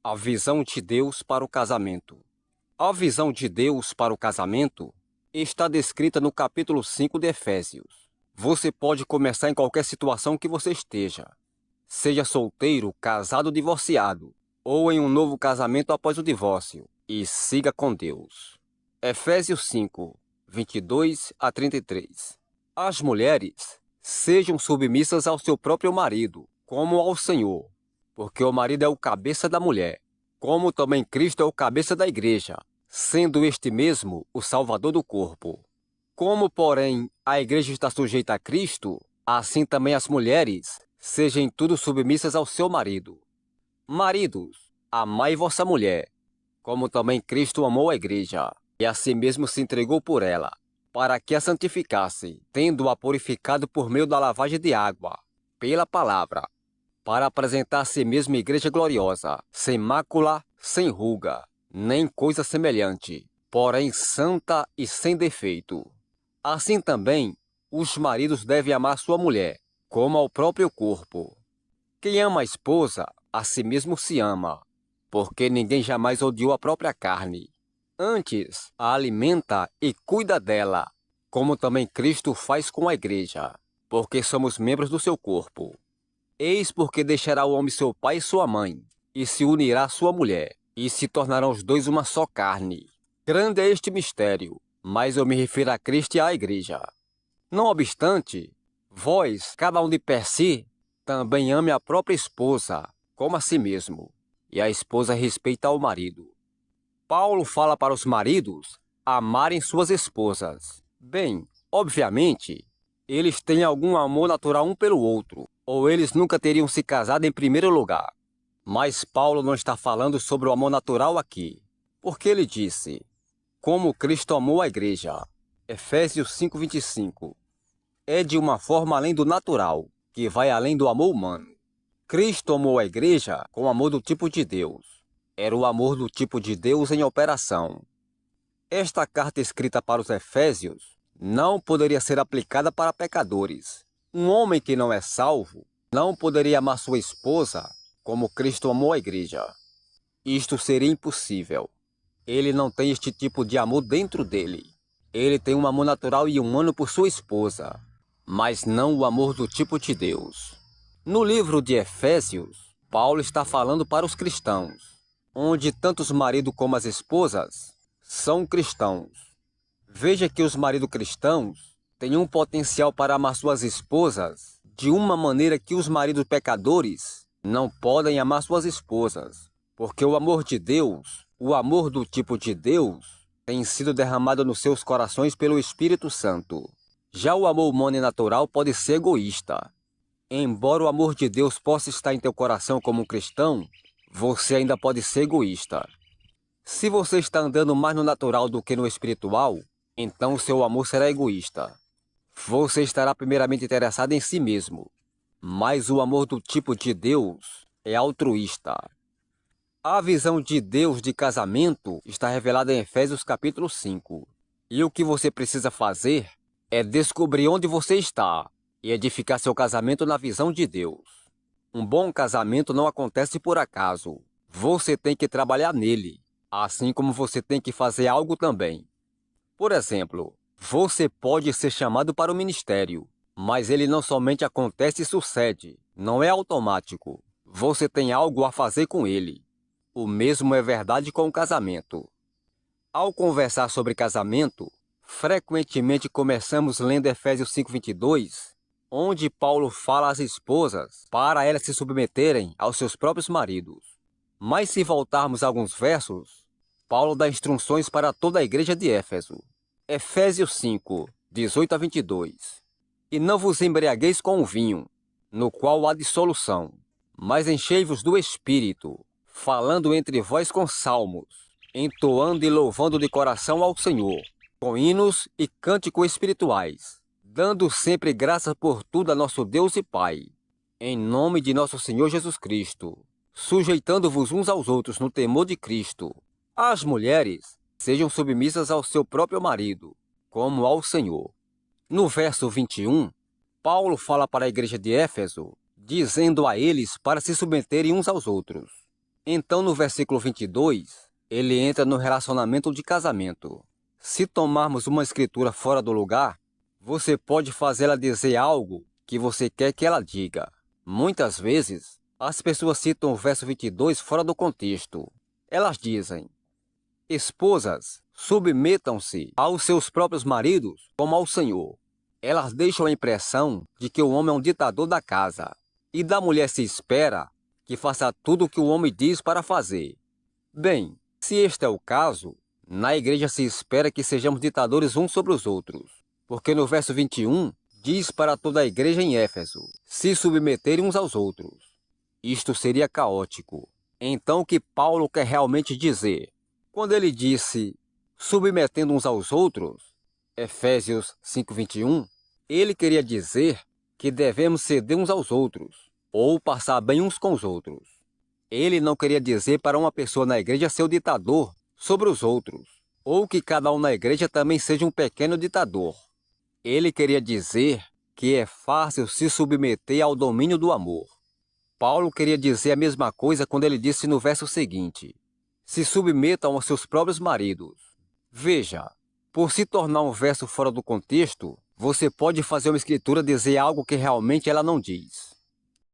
A visão de Deus para o casamento. A visão de Deus para o casamento está descrita no capítulo 5 de Efésios. Você pode começar em qualquer situação que você esteja. Seja solteiro, casado, divorciado, ou em um novo casamento após o divórcio, e siga com Deus. Efésios 5, 22 a 33. As mulheres sejam submissas ao seu próprio marido, como ao Senhor, porque o marido é o cabeça da mulher, como também Cristo é o cabeça da igreja, sendo este mesmo o Salvador do corpo. Como, porém, a igreja está sujeita a Cristo, assim também as mulheres sejam em tudo submissas ao seu marido. Maridos, amai vossa mulher, como também Cristo amou a igreja, e a si mesmo se entregou por ela, para que a santificasse, tendo-a purificado por meio da lavagem de água, pela palavra, para apresentar a si mesmo igreja gloriosa, sem mácula, sem ruga, nem coisa semelhante, porém santa e sem defeito. Assim também, os maridos devem amar sua mulher, como ao próprio corpo. Quem ama a esposa, a si mesmo se ama, porque ninguém jamais odiou a própria carne. Antes, a alimenta e cuida dela, como também Cristo faz com a igreja, porque somos membros do seu corpo. Eis porque deixará o homem seu pai e sua mãe, e se unirá à sua mulher, e se tornarão os dois uma só carne. Grande é este mistério, mas eu me refiro a Cristo e à igreja. Não obstante, vós, cada um de per si, também ame a própria esposa, como a si mesmo, e a esposa respeita ao marido. Paulo fala para os maridos amarem suas esposas. Bem, obviamente, eles têm algum amor natural um pelo outro, ou eles nunca teriam se casado em primeiro lugar. Mas Paulo não está falando sobre o amor natural aqui, porque ele disse, como Cristo amou a igreja. Efésios 5:25. É de uma forma além do natural, que vai além do amor humano. Cristo amou a igreja com o amor do tipo de Deus. Era o amor do tipo de Deus em operação. Esta carta escrita para os Efésios não poderia ser aplicada para pecadores. Um homem que não é salvo não poderia amar sua esposa como Cristo amou a igreja. Isto seria impossível. Ele não tem este tipo de amor dentro dele. Ele tem um amor natural e humano por sua esposa, mas não o amor do tipo de Deus. No livro de Efésios, Paulo está falando para os cristãos, onde tanto os maridos como as esposas são cristãos. Veja que os maridos cristãos têm um potencial para amar suas esposas de uma maneira que os maridos pecadores não podem amar suas esposas, porque o amor de Deus, o amor do tipo de Deus, tem sido derramado nos seus corações pelo Espírito Santo. Já o amor humano e natural pode ser egoísta. Embora o amor de Deus possa estar em teu coração como um cristão, você ainda pode ser egoísta. Se você está andando mais no natural do que no espiritual, então seu amor será egoísta. Você estará primeiramente interessado em si mesmo, mas o amor do tipo de Deus é altruísta. A visão de Deus de casamento está revelada em Efésios capítulo 5. E o que você precisa fazer é descobrir onde você está e edificar seu casamento na visão de Deus. Um bom casamento não acontece por acaso. Você tem que trabalhar nele, assim como você tem que fazer algo também. Por exemplo, você pode ser chamado para o ministério, mas ele não somente acontece e sucede, não é automático. Você tem algo a fazer com ele. O mesmo é verdade com o casamento. Ao conversar sobre casamento, frequentemente começamos lendo Efésios 5:22, onde Paulo fala às esposas para elas se submeterem aos seus próprios maridos. Mas se voltarmos a alguns versos, Paulo dá instruções para toda a igreja de Éfeso. Efésios 5:18-22. E não vos embriagueis com o vinho, no qual há dissolução, mas enchei-vos do Espírito, falando entre vós com salmos, entoando e louvando de coração ao Senhor, com hinos e cânticos espirituais, dando sempre graças por tudo a nosso Deus e Pai, em nome de nosso Senhor Jesus Cristo, sujeitando-vos uns aos outros no temor de Cristo. As mulheres sejam submissas ao seu próprio marido, como ao Senhor. No verso 21, Paulo fala para a igreja de Éfeso, dizendo a eles para se submeterem uns aos outros. Então, no versículo 22, ele entra no relacionamento de casamento. Se tomarmos uma escritura fora do lugar, você pode fazê-la dizer algo que você quer que ela diga. Muitas vezes, as pessoas citam o verso 22 fora do contexto. Elas dizem: esposas, submetam-se aos seus próprios maridos como ao Senhor. Elas deixam a impressão de que o homem é um ditador da casa, e da mulher se espera que faça tudo o que o homem diz para fazer. Bem, se este é o caso, na igreja se espera que sejamos ditadores uns sobre os outros, porque no verso 21 diz para toda a igreja em Éfeso se submeterem uns aos outros. Isto seria caótico. Então, o que Paulo quer realmente dizer? Quando ele disse submetendo uns aos outros, Efésios 5:21, ele queria dizer que devemos ceder uns aos outros, ou passar bem uns com os outros. Ele não queria dizer para uma pessoa na igreja ser o ditador sobre os outros, ou que cada um na igreja também seja um pequeno ditador. Ele queria dizer que é fácil se submeter ao domínio do amor. Paulo queria dizer a mesma coisa quando ele disse no verso seguinte: se submetam aos seus próprios maridos. Veja, por se tornar um verso fora do contexto, você pode fazer uma escritura dizer algo que realmente ela não diz.